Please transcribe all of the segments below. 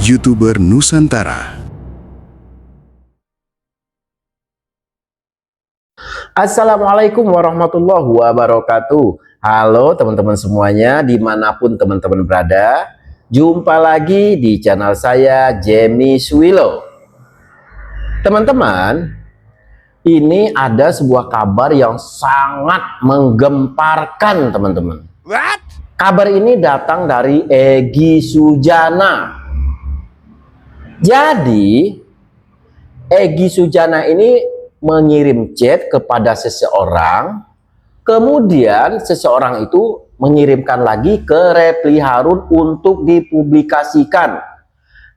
YouTuber Nusantara. Assalamualaikum warahmatullahi wabarakatuh. Halo teman-teman semuanya, dimanapun teman-teman berada. Jumpa lagi di channel saya, Jemi Swilo. Teman-teman, ini ada sebuah kabar yang sangat menggemparkan teman-teman. What? Kabar ini datang dari Egy Sujana. Jadi Egy Sujana ini mengirim chat kepada seseorang, kemudian seseorang itu mengirimkan lagi ke Reply Harun untuk dipublikasikan.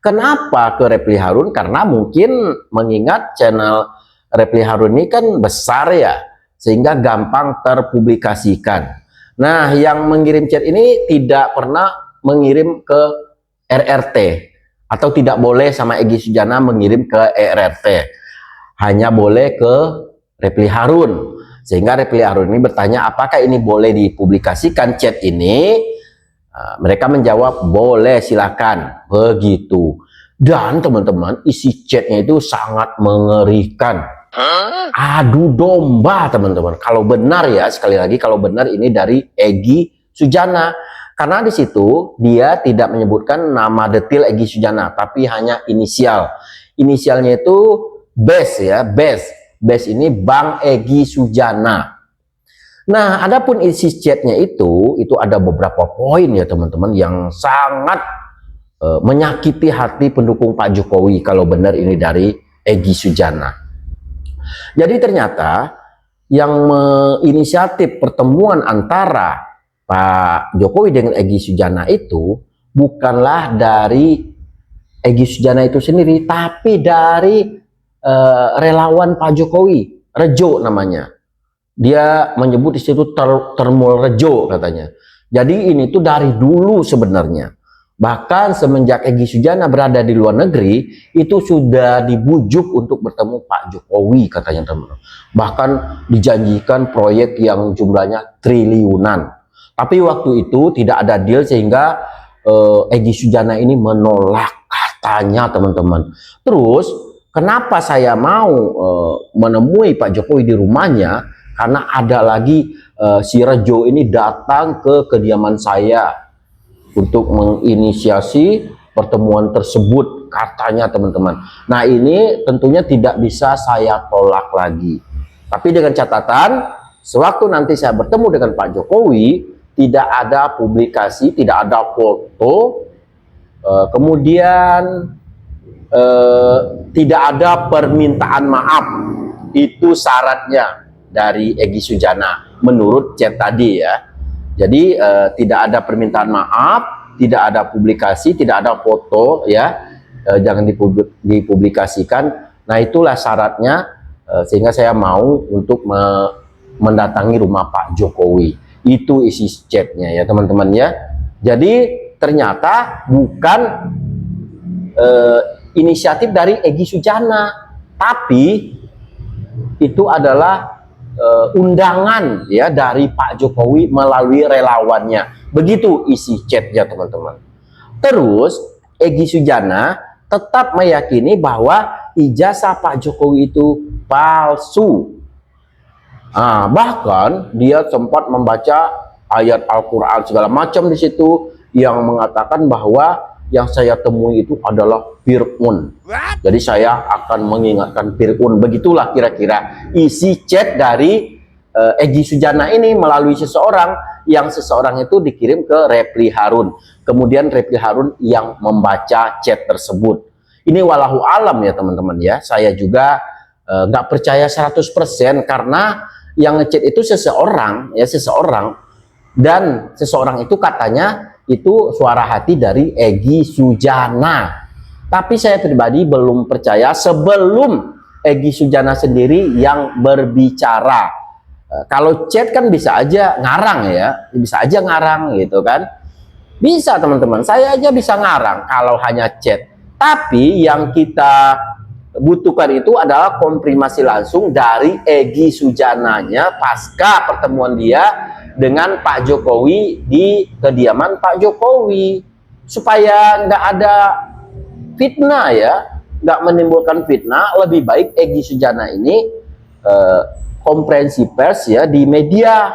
Kenapa ke Reply Harun? Karena mungkin mengingat channel Reply Harun ini kan besar ya, sehingga gampang terpublikasikan. Nah, yang mengirim chat ini tidak pernah mengirim ke RRT, atau tidak boleh sama Egy Sujana mengirim ke RRT. Hanya boleh ke Reply Harun, sehingga Reply Harun ini bertanya apakah ini boleh dipublikasikan chat ini. Mereka menjawab boleh, silakan, begitu. Dan teman-teman, isi chatnya itu sangat mengerikan. Adu domba teman-teman. Kalau benar ya, sekali lagi kalau benar ini dari Egy Sujana, karena di situ dia tidak menyebutkan nama detil Egy Sujana, tapi hanya inisial. Inisialnya itu BES ya, BES. BES ini Bang Egy Sujana. Nah, adapun isi chatnya itu ada beberapa poin ya teman-teman yang sangat menyakiti hati pendukung Pak Jokowi kalau benar ini dari Egy Sujana. Jadi ternyata yang menginisiatif pertemuan antara Pak Jokowi dengan Egy Sujana itu bukanlah dari Egy Sujana itu sendiri, tapi dari relawan Pak Jokowi, Rejo namanya. Dia menyebut di situ Termul Rejo katanya. Jadi ini tuh dari dulu sebenarnya. Bahkan semenjak Egy Sujana berada di luar negeri, itu sudah dibujuk untuk bertemu Pak Jokowi katanya teman-teman. Bahkan dijanjikan proyek yang jumlahnya triliunan. Tapi waktu itu tidak ada deal sehingga Egy Sujana ini menolak katanya teman-teman. Terus kenapa saya mau menemui Pak Jokowi di rumahnya? Karena ada lagi si Rejo ini datang ke kediaman saya untuk menginisiasi pertemuan tersebut katanya teman-teman. Nah, ini tentunya tidak bisa saya tolak lagi. Tapi dengan catatan, sewaktu nanti saya bertemu dengan Pak Jokowi, tidak ada publikasi, tidak ada foto, kemudian tidak ada permintaan maaf. Itu syaratnya dari Egy Sujana menurut chat tadi ya. Jadi tidak ada permintaan maaf, tidak ada publikasi, tidak ada foto ya, jangan dipublikasikan. Nah, itulah syaratnya, sehingga saya mau untuk mendatangi rumah Pak Jokowi. Itu isi chatnya ya teman-teman ya. Jadi ternyata bukan inisiatif dari Egy Sujana, tapi itu adalah undangan ya dari Pak Jokowi melalui relawannya. Begitu isi chatnya teman-teman. Terus Egy Sujana tetap meyakini bahwa ijazah Pak Jokowi itu palsu. Bahkan dia sempat membaca ayat Al-Quran segala macam di situ yang mengatakan bahwa yang saya temui itu adalah Fir'aun. Jadi saya akan mengingatkan Fir'aun. Begitulah kira-kira isi chat dari Egy Sujana ini melalui seseorang, yang seseorang itu dikirim ke Reply Harun. Kemudian Reply Harun yang membaca chat tersebut. Ini walahu alam ya teman-teman ya. Saya juga nggak percaya 100% karena yang ngechat itu seseorang ya, seseorang, dan seseorang itu katanya itu suara hati dari Egy Sujana. Tapi saya pribadi belum percaya sebelum Egy Sujana sendiri yang berbicara. Kalau chat kan bisa aja ngarang ya, bisa aja ngarang gitu kan. Bisa teman-teman, saya aja bisa ngarang kalau hanya chat. Tapi yang kita butuhkan itu adalah konfirmasi langsung dari Egy Sujananya pasca pertemuan dia dengan Pak Jokowi di kediaman Pak Jokowi, supaya nggak ada fitnah ya, nggak menimbulkan fitnah, lebih baik Egy Sujana ini konferensi pers ya di media.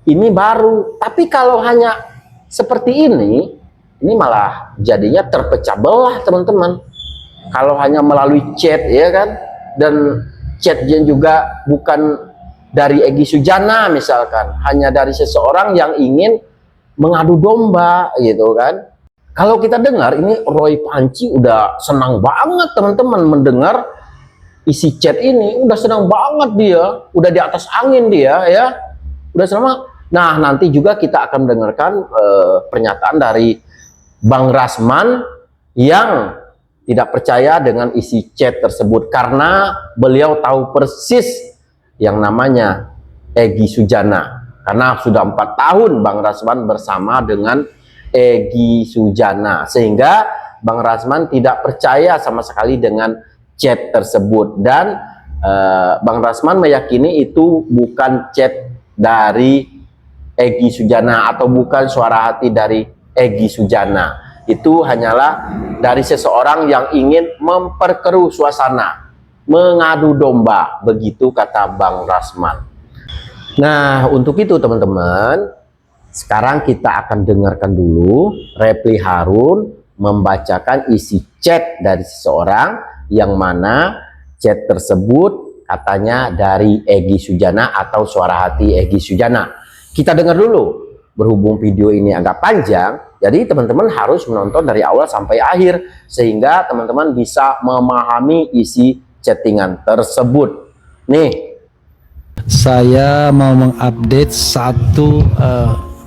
Ini baru. Tapi kalau hanya seperti ini malah jadinya terpecah belah teman-teman. Kalau hanya melalui chat ya kan, dan chatnya juga bukan dari Egy Sujana misalkan, hanya dari seseorang yang ingin mengadu domba gitu kan. Kalau kita dengar ini Roy Panci udah senang banget teman-teman mendengar isi chat ini, udah senang banget dia, udah di atas angin dia ya, udah senang. Nah nanti juga kita akan mendengarkan pernyataan dari Bang Rasman yang tidak percaya dengan isi chat tersebut karena beliau tahu persis yang namanya Egy Sujana, karena sudah 4 tahun Bang Rasman bersama dengan Egy Sujana, sehingga Bang Rasman tidak percaya sama sekali dengan chat tersebut. Dan Bang Rasman meyakini itu bukan chat dari Egy Sujana atau bukan suara hati dari Egy Sujana. Itu hanyalah dari seseorang yang ingin memperkeruh suasana, mengadu domba, begitu kata Bang Rasman. Nah, untuk itu teman-teman, sekarang kita akan dengarkan dulu Refly Harun membacakan isi chat dari seseorang yang mana chat tersebut katanya dari Egy Sujana atau suara hati Egy Sujana. Kita dengar dulu. Berhubung video ini agak panjang, jadi teman-teman harus menonton dari awal sampai akhir sehingga teman-teman bisa memahami isi chattingan tersebut. Nih, saya mau mengupdate satu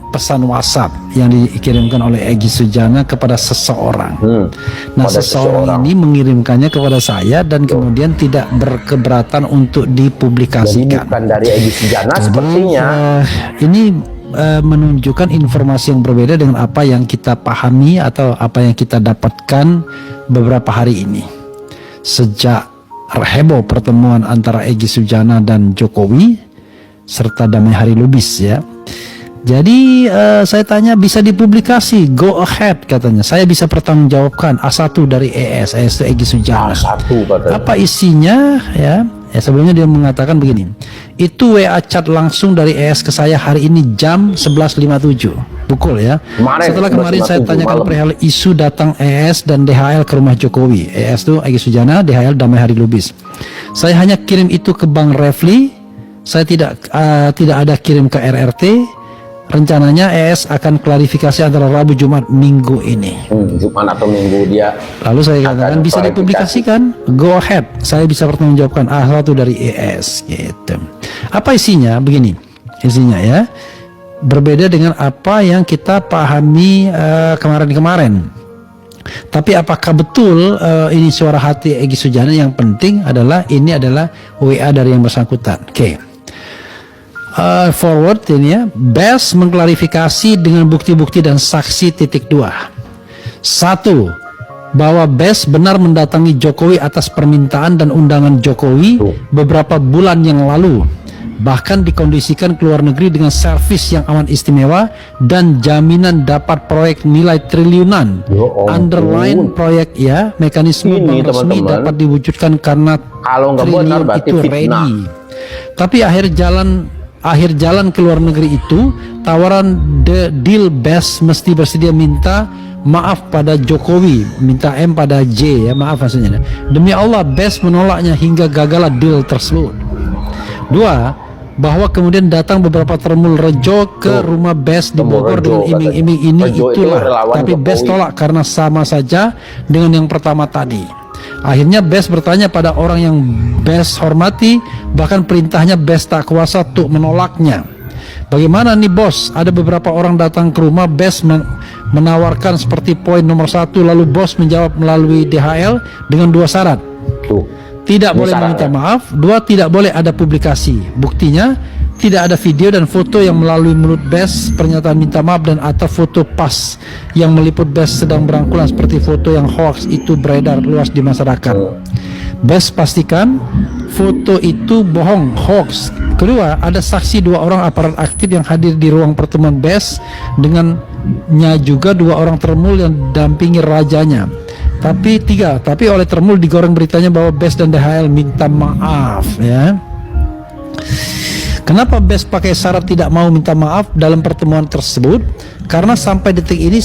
pesan WhatsApp yang dikirimkan oleh Egy Sujana kepada seseorang. Nah, seseorang ini mengirimkannya kepada saya dan kemudian tidak berkeberatan untuk dipublikasikan. Jadi bukan dari Egy Sujana sepertinya. Ini menunjukkan informasi yang berbeda dengan apa yang kita pahami atau apa yang kita dapatkan beberapa hari ini. Sejak heboh pertemuan antara Egy Sujana dan Jokowi serta Damai Hari Lubis ya. Jadi saya tanya, bisa dipublikasi, go ahead katanya. Saya bisa pertanggungjawabkan. A1 dari ES itu Egy Sujana. A1 katanya. Apa isinya ya? Sebelumnya dia mengatakan begini, itu WA chat langsung dari ES ke saya hari ini jam 11.57 pukul ya. Setelah kemarin saya tanyakan perihal isu datang ES dan DHL ke rumah Jokowi. ES itu Egy Sujana, DHL Damai Hari Lubis. Saya hanya kirim itu ke Bang Refly. Saya tidak ada kirim ke RRT. Rencananya ES akan klarifikasi antara Rabu, Jumat, Minggu ini. Jumat atau Minggu dia. Lalu saya katakan bisa dipublikasikan, go ahead. Saya bisa pertanggungjawabkan A1 dari ES gitu. Apa isinya? Begini isinya ya. Berbeda dengan apa yang kita pahami kemarin-kemarin. Tapi apakah betul ini suara hati Egy Sujana? Yang penting adalah ini adalah WA dari yang bersangkutan. Oke. Forward ini ya, BES mengklarifikasi dengan bukti-bukti dan saksi titik 2. 1. Bahwa BES benar mendatangi Jokowi atas permintaan dan undangan Jokowi beberapa bulan yang lalu, bahkan dikondisikan keluar negeri dengan servis yang aman istimewa dan jaminan dapat proyek nilai triliunan. Underline proyek ya, mekanisme bank resmi dapat diwujudkan karena kalau nggak benar berarti itu fitnah. ready. Tapi akhir jalan ke luar negeri itu, tawaran deal BES mesti bersedia minta maaf pada Jokowi, minta M pada J ya, maaf maksudnya. Demi Allah BES menolaknya hingga gagal deal tersebut. 2. Bahwa kemudian datang beberapa termul Rejo ke rumah BES di Bogor dengan iming-iming ini itulah, tapi BES tolak karena sama saja dengan yang pertama tadi. Akhirnya BES bertanya pada orang yang BES hormati, bahkan perintahnya BES tak kuasa untuk menolaknya. Bagaimana nih bos? Ada beberapa orang datang ke rumah BES menawarkan seperti poin nomor 1, lalu bos menjawab melalui DHL dengan 2 syarat. Tidak boleh meminta maaf, 2 tidak boleh ada publikasi. Buktinya tidak ada video dan foto yang melalui mulut BES pernyataan minta maaf dan atau foto pas yang meliput BES sedang berangkulan seperti foto yang hoax itu beredar luas di masyarakat. BES pastikan foto itu bohong, hoax. Kedua, ada saksi 2 orang aparat aktif yang hadir di ruang pertemuan BES, dengannya juga 2 orang termul yang dampingi rajanya. Tapi oleh Termul digoreng beritanya bahwa BES dan DHL minta maaf ya. Kenapa BES pakai syarat tidak mau minta maaf dalam pertemuan tersebut? Karena sampai detik ini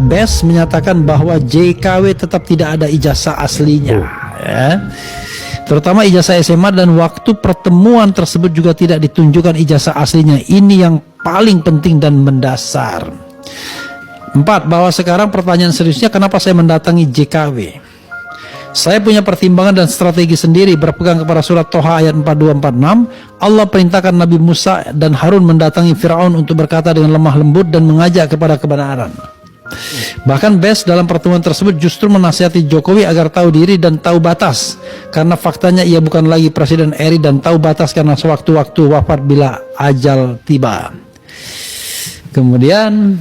BES menyatakan bahwa JKW tetap tidak ada ijazah aslinya ya. Terutama ijazah SMA, dan waktu pertemuan tersebut juga tidak ditunjukkan ijazah aslinya. Ini yang paling penting dan mendasar. 4. Bahwa sekarang pertanyaan seriusnya, kenapa saya mendatangi JKW? Saya punya pertimbangan dan strategi sendiri, berpegang kepada surat Toha ayat 42-46. Allah perintahkan Nabi Musa dan Harun mendatangi Fir'aun untuk berkata dengan lemah lembut dan mengajak kepada kebenaran. Bahkan BES dalam pertemuan tersebut justru menasihati Jokowi agar tahu diri dan tahu batas, karena faktanya ia bukan lagi Presiden RI, dan tahu batas karena sewaktu-waktu wafat bila ajal tiba. Kemudian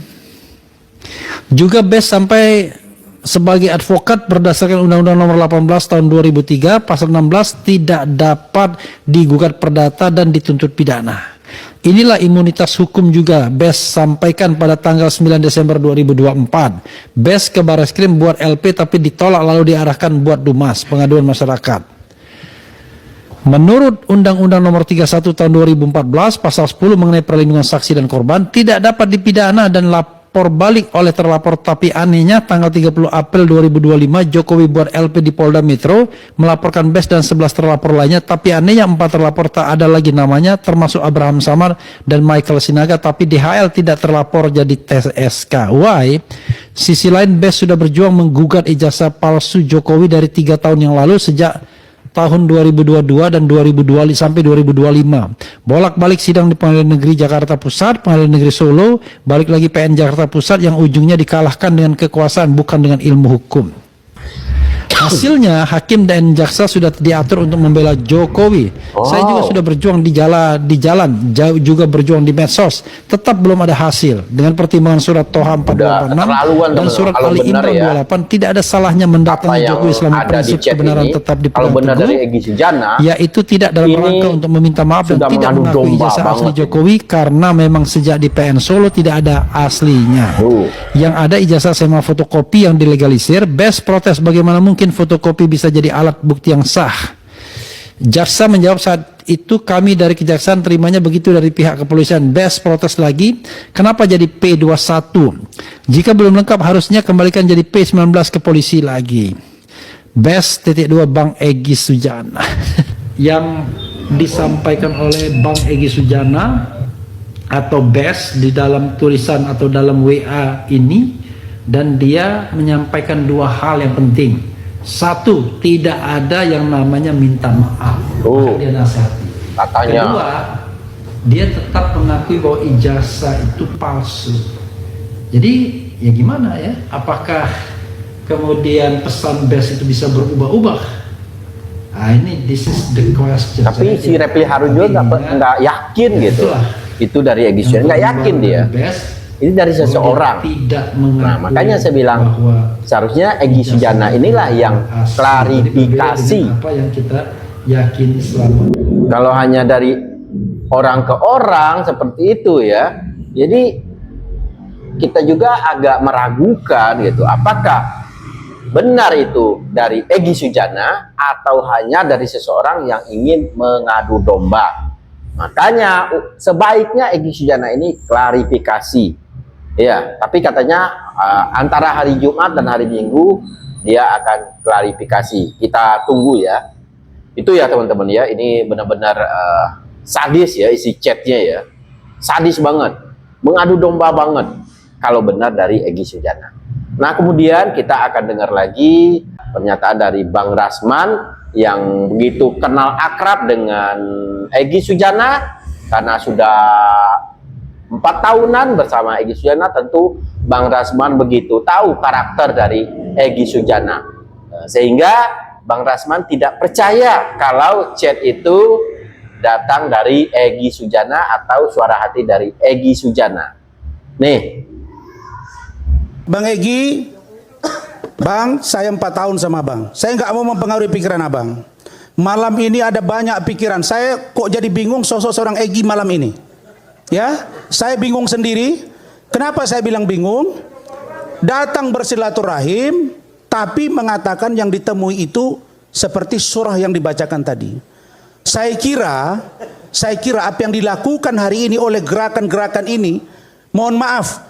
juga BES sampai sebagai advokat berdasarkan Undang-Undang Nomor 18 Tahun 2003 Pasal 16 tidak dapat digugat perdata dan dituntut pidana. Inilah imunitas hukum juga BES sampaikan pada tanggal 9 Desember 2024. BES ke Barreskrim buat LP tapi ditolak lalu diarahkan buat Dumas, pengaduan masyarakat. Menurut Undang-Undang Nomor 31 Tahun 2014 Pasal 10 mengenai perlindungan saksi dan korban tidak dapat dipidana dan lapor balik oleh terlapor, tapi anehnya tanggal 30 April 2025 Jokowi buat LP di Polda Metro melaporkan BES dan 11 terlapor lainnya, tapi anehnya 4 terlapor tak ada lagi namanya termasuk Abraham Samad dan Michael Sinaga, tapi DHL tidak terlapor jadi tes SK. Why? Sisi lain BES sudah berjuang menggugat ijazah palsu Jokowi dari 3 tahun yang lalu sejak tahun 2022 dan 2020 sampai 2025. Bolak-balik sidang di Pengadilan Negeri Jakarta Pusat, Pengadilan Negeri Solo, balik lagi PN Jakarta Pusat yang ujungnya dikalahkan dengan kekuasaan bukan dengan ilmu hukum. Hasilnya hakim dan jaksa sudah diatur untuk membela Jokowi. Saya juga sudah berjuang di jalan, juga berjuang di medsos, tetap belum ada hasil. Dengan pertimbangan surat Toha 4246 dan surat Ali Imran 28, tidak ada salahnya mendatangi Jokowi selama prinsip kebenaran tetap dipegang teguh, yaitu tidak dalam rangka untuk meminta maaf dan tidak mengakui ijazah asli Jokowi, karena memang sejak di PN Solo tidak ada aslinya. Yang ada ijazah SMA fotokopi yang dilegalisir. BES protes, bagaimana mungkin fotokopi bisa jadi alat bukti yang sah. Jaksa menjawab saat itu, kami dari kejaksaan terimanya begitu dari pihak kepolisian. BES protes lagi, kenapa jadi P21? Jika belum lengkap harusnya kembalikan jadi P19 ke polisi lagi. BES .2 Bang Egy Sujana. Yang disampaikan oleh Bang Egy Sujana atau BES di dalam tulisan atau dalam WA ini, dan dia menyampaikan 2 hal yang penting. 1, tidak ada yang namanya minta maaf. Dia nasihati. Katanya. 2, dia tetap mengakui bahwa ijazah itu palsu. Jadi ya gimana ya? Apakah kemudian pesan BES itu bisa berubah-ubah? Nah ini this is the question. Tapi si Repli Harun juga nggak yakin gitu. Itu dari Egy Sujana nggak yakin dia. Ini dari seseorang. Nah, makanya saya bilang seharusnya Egy Sujana inilah yang klarifikasi. Apa yang kita yakini selama. Kalau hanya dari orang ke orang seperti itu ya, jadi kita juga agak meragukan gitu. Apakah benar itu dari Egy Sujana atau hanya dari seseorang yang ingin mengadu domba? Makanya sebaiknya Egy Sujana ini klarifikasi. Ya, tapi katanya antara hari Jumat dan hari Minggu dia akan klarifikasi. Kita tunggu ya. Itu ya teman-teman ya. Ini benar-benar sadis ya isi chatnya ya. Sadis banget, mengadu domba banget. Kalau benar dari Egy Sujana. Nah kemudian kita akan dengar lagi pernyataan dari Bang Rasman yang begitu kenal akrab dengan Egy Sujana karena sudah 4 tahunan bersama Egy Sujana. Tentu Bang Rasman begitu tahu karakter dari Egy Sujana, sehingga Bang Rasman tidak percaya kalau chat itu datang dari Egy Sujana atau suara hati dari Egy Sujana. Nih Bang Egy, Bang, saya 4 tahun sama Bang. Saya nggak mau mempengaruhi pikiran Abang. Malam ini ada banyak pikiran. Saya kok jadi bingung sosok seorang Egy malam ini. Ya, saya bingung sendiri. Kenapa saya bilang bingung? Datang bersilaturahim, tapi mengatakan yang ditemui itu seperti surah yang dibacakan tadi. Saya kira apa yang dilakukan hari ini oleh gerakan-gerakan ini, mohon maaf,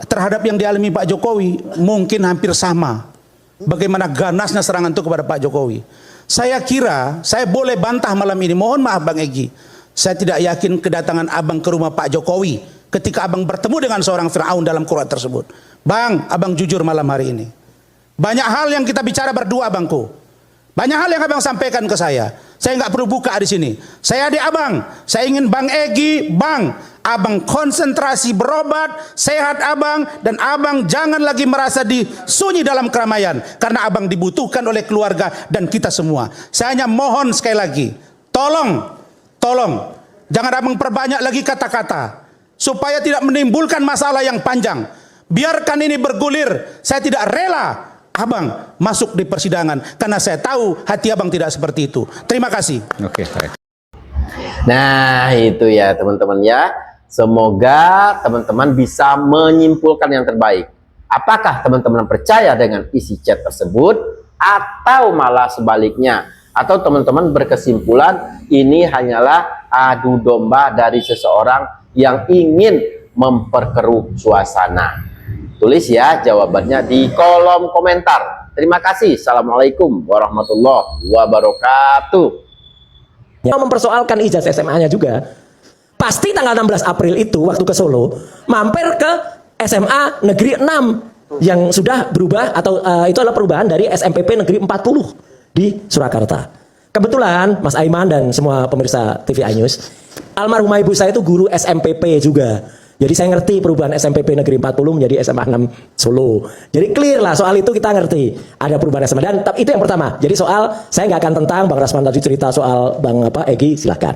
terhadap yang dialami Pak Jokowi mungkin hampir sama. Bagaimana ganasnya serangan itu kepada Pak Jokowi. Saya kira, saya boleh bantah malam ini, mohon maaf Bang Egy, saya tidak yakin kedatangan abang ke rumah Pak Jokowi ketika abang bertemu dengan seorang Fir'aun dalam Quran tersebut. Bang, abang jujur malam hari ini. Banyak hal yang kita bicara berdua abangku. Banyak hal yang abang sampaikan ke saya. Saya nggak perlu buka di sini. Saya adik abang. Saya ingin Bang Egy, Bang, abang konsentrasi berobat, sehat abang, dan abang jangan lagi merasa disunyi dalam keramaian. Karena abang dibutuhkan oleh keluarga dan kita semua. Saya hanya mohon sekali lagi, tolong, jangan abang perbanyak lagi kata-kata. Supaya tidak menimbulkan masalah yang panjang. Biarkan ini bergulir. Saya tidak rela abang masuk di persidangan karena saya tahu hati abang tidak seperti itu. Terima kasih. Oke, baik. Nah, itu ya teman-teman ya. Semoga teman-teman bisa menyimpulkan yang terbaik. Apakah teman-teman percaya dengan isi chat tersebut atau malah sebaliknya? Atau teman-teman berkesimpulan ini hanyalah adu domba dari seseorang yang ingin memperkeruh suasana? Tulis ya jawabannya di kolom komentar. Terima kasih. Assalamualaikum warahmatullahi wabarakatuh. Yang mempersoalkan ijazah SMA-nya juga, pasti tanggal 16 April itu waktu ke Solo, mampir ke SMA Negeri 6 yang sudah berubah atau itu adalah perubahan dari SMPP Negeri 40 di Surakarta. Kebetulan Mas Aiman dan semua pemirsa TV iNews, almarhumah ibu saya itu guru SMPP juga. Jadi saya ngerti perubahan SMPP Negeri 40 menjadi SMA 6 Solo. Jadi clear lah soal itu, kita ngerti ada perubahan SMA. Dan itu yang pertama. Jadi soal saya nggak akan tentang Bang Rasman tadi cerita soal Bang Egy, silakan.